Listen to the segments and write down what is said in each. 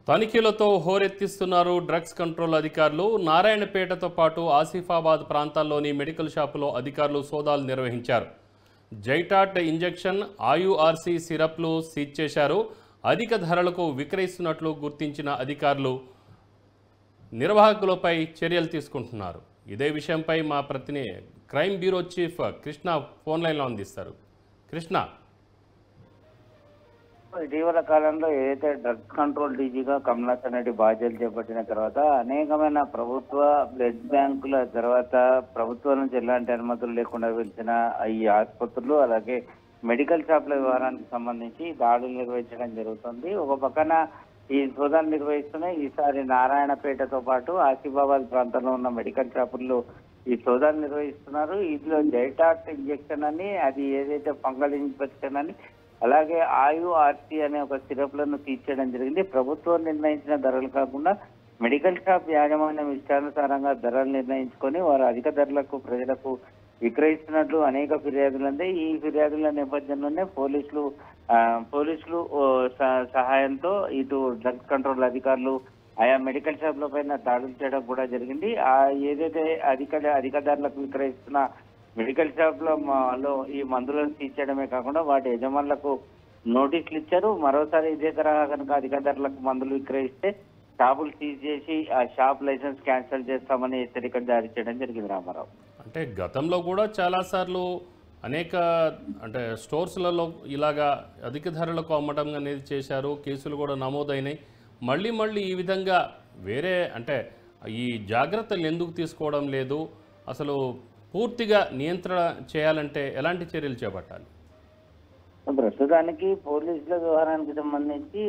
తనిఖీలతో హోరెత్తిస్తున్నారు drugs control అధికారులు. నారాయణపేటతో పాటు ఆసిఫాబాద్ ప్రాంతాల్లోని మెడికల్ షాపులో అధికారులు సోదాలు నిర్వహించారు. జైటాట్ ఇంజెక్షన్, ఆయుఆర్సి సిరప్లు సీజ్ చేశారు. అధిక ధరలకు విక్రయిస్తున్నట్లు గుర్తించిన అధికారులు నిర్వాహకులపై చర్యలు తీసుకుంటున్నారు. ఇదే విషయంపై మా ప్రతినిధి crime bureau chief Krishna phone లైన్లో అందిస్తారు. కృష్ణ, ఇటీవల కాలంలో ఏదైతే డ్రగ్స్ కంట్రోల్ డీజీగా కమలాసన్ రెడ్డి బాధ్యతలు చేపట్టిన తర్వాత అనేకమైన ప్రభుత్వ బ్లడ్ బ్యాంకుల తర్వాత ప్రభుత్వం నుంచి ఎలాంటి అనుమతులు లేకుండా వెళ్చిన ఈ ఆసుపత్రులు అలాగే మెడికల్ షాప్ల వ్యవహారానికి సంబంధించి దాడులు నిర్వహించడం జరుగుతుంది. ఒక పక్కన ఈ సోదాలు నిర్వహిస్తున్నాయి. ఈసారి నారాయణపేటతో పాటు ఆసిఫాబాద్ ప్రాంతంలో ఉన్న మెడికల్ షాపుల్లో ఈ సోదాలు నిర్వహిస్తున్నారు. ఇందులో జైటాట్ ఇంజెక్షన్ అని, అది ఏదైతే ఫంగల్ ఇన్ఫెక్షన్ అని, అలాగే ఆయుఆర్సి అనే ఒక సిరప్లను తీర్చేయడం జరిగింది. ప్రభుత్వం నిర్ణయించిన ధరలు కాకుండా మెడికల్ షాప్ యాజమాన్యం ఇష్టానుసారంగా ధరలు నిర్ణయించుకొని వారు అధిక ధరలకు ప్రజలకు విక్రయిస్తున్నట్లు అనేక ఫిర్యాదులు అందే. ఈ ఫిర్యాదుల నేపథ్యంలోనే పోలీసులు సహాయంతో ఇటు డ్రగ్స్ కంట్రోల్ అధికారులు ఆయా మెడికల్ షాప్ల పైన దాడులు చేయడం కూడా జరిగింది. ఏదైతే అధిక ధరలకు విక్రయిస్తున్న మెడికల్ షాప్ లో ఈ మందులను తీర్చడమే కాకుండా వాటి యజమానులకు నోటీసులు ఇచ్చారు. మరోసారి ఇదే తరహా కనుక అధిక ధరలకు మందులు విక్రయిస్తే షాపులు సీజ్ చేసి ఆ షాప్ లైసెన్స్ క్యాన్సిల్ చేస్తామని హెచ్చరికలు జారీ చేయడం జరిగింది. రామారావు, అంటే గతంలో కూడా చాలాసార్లు అనేక స్టోర్స్లలో ఇలాగా అధిక ధరలకు అమ్మడం అనేది చేశారు. కేసులు కూడా నమోదైనాయి. మళ్ళీ ఈ విధంగా వేరే ఈ జాగ్రత్తలు ఎందుకు తీసుకోవడం లేదు? అసలు పూర్తిగా నియంత్రణ చేయాలంటే ఎలాంటి చర్యలు చేపట్టాలి? ప్రస్తుతానికి పోలీసుల వ్యవహారానికి సంబంధించి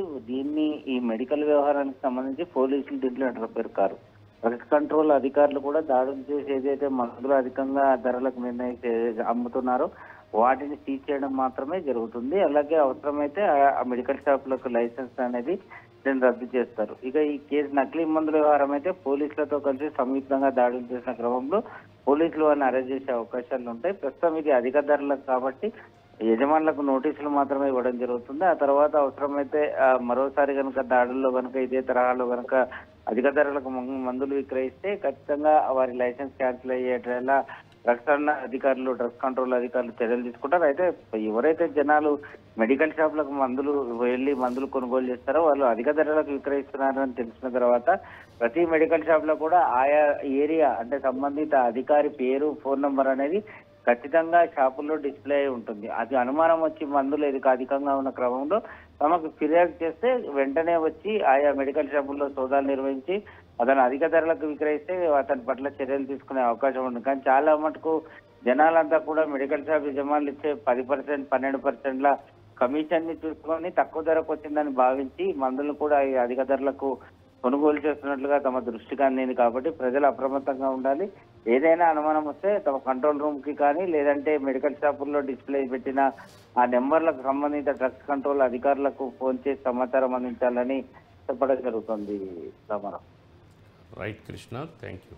ఈ మెడికల్ వ్యవహారానికి సంబంధించి పోలీసులు దీంట్లో పేర్కారు. డ్రగ్స్ కంట్రోల్ అధికారులు కూడా దాడులు చేసి ఏదైతే మందులు అధికంగా ధరలకు నిర్ణయించి అమ్ముతున్నారో వాటిని సీజ్ చేయడం మాత్రమే జరుగుతుంది. అలాగే అవసరమైతే ఆ మెడికల్ షాపులకు లైసెన్స్ అనేది రద్దు చేస్తారు. ఇక ఈ కేసు నకిలీ మందుల వ్యవహారం అయితే పోలీసులతో కలిసి సంయుక్తంగా దాడులు చేసిన క్రమంలో పోలీసులు వారిని అరెస్ట్ చేసే అవకాశాలు ఉంటాయి. ప్రస్తుతం ఇది అధిక ధరలకు కాబట్టి యజమానులకు నోటీసులు మాత్రమే ఇవ్వడం జరుగుతుంది. ఆ తర్వాత అవసరమైతే మరోసారి కనుక దాడుల్లో కనుక ఇదే తరహాలో కనుక అధిక ధరలకు మందులు విక్రయిస్తే ఖచ్చితంగా వారి లైసెన్స్ క్యాన్సిల్ అయ్యేటలా డ్రగ్స్ కంట్రోల్ అధికారులు చర్యలు తీసుకుంటారు. అయితే ఎవరైతే జనాలు మెడికల్ షాపులకు మందులు కొనుగోలు చేస్తారో వాళ్ళు అధిక ధరలకు విక్రయిస్తున్నారని తెలిసిన తర్వాత ప్రతి మెడికల్ షాప్ లో కూడా ఆయా ఏరియా సంబంధిత అధికారి పేరు, ఫోన్ నంబర్ అనేది ఖచ్చితంగా షాపుల్లో డిస్ప్లే అయి ఉంటుంది. అది అనుమానం వచ్చి మందులు అధికంగా ఉన్న క్రమంలో తమకు ఫిర్యాదు చేస్తే వెంటనే వచ్చి ఆయా మెడికల్ షాపుల్లో సోదాలు నిర్వహించి అతను అధిక ధరలకు విక్రయిస్తే అతని పట్ల చర్యలు తీసుకునే అవకాశం ఉంటుంది. కానీ చాలా మటుకు జనాలంతా కూడా మెడికల్ షాప్ యజమానులు ఇచ్చే 10%, 12% కమిషన్ ని చూసుకొని తక్కువ ధరకు వచ్చిందని భావించి మందులు కూడా ఈ అధిక ధరలకు కొనుగోలు చేస్తున్నట్లుగా తమ దృష్టికి అందింది. కాబట్టి ప్రజలు అప్రమత్తంగా ఉండాలి. ఏదైనా అనుమానం వస్తే తమ కంట్రోల్ రూమ్ కి కానీ లేదంటే మెడికల్ షాపుల్లో డిస్ప్లే పెట్టిన ఆ నెంబర్లకు సంబంధిత డ్రగ్స్ కంట్రోల్ అధికారులకు ఫోన్ చేసి సమాచారం అందించాలని చెప్పడం జరుగుతుంది. Right Krishna, thank you.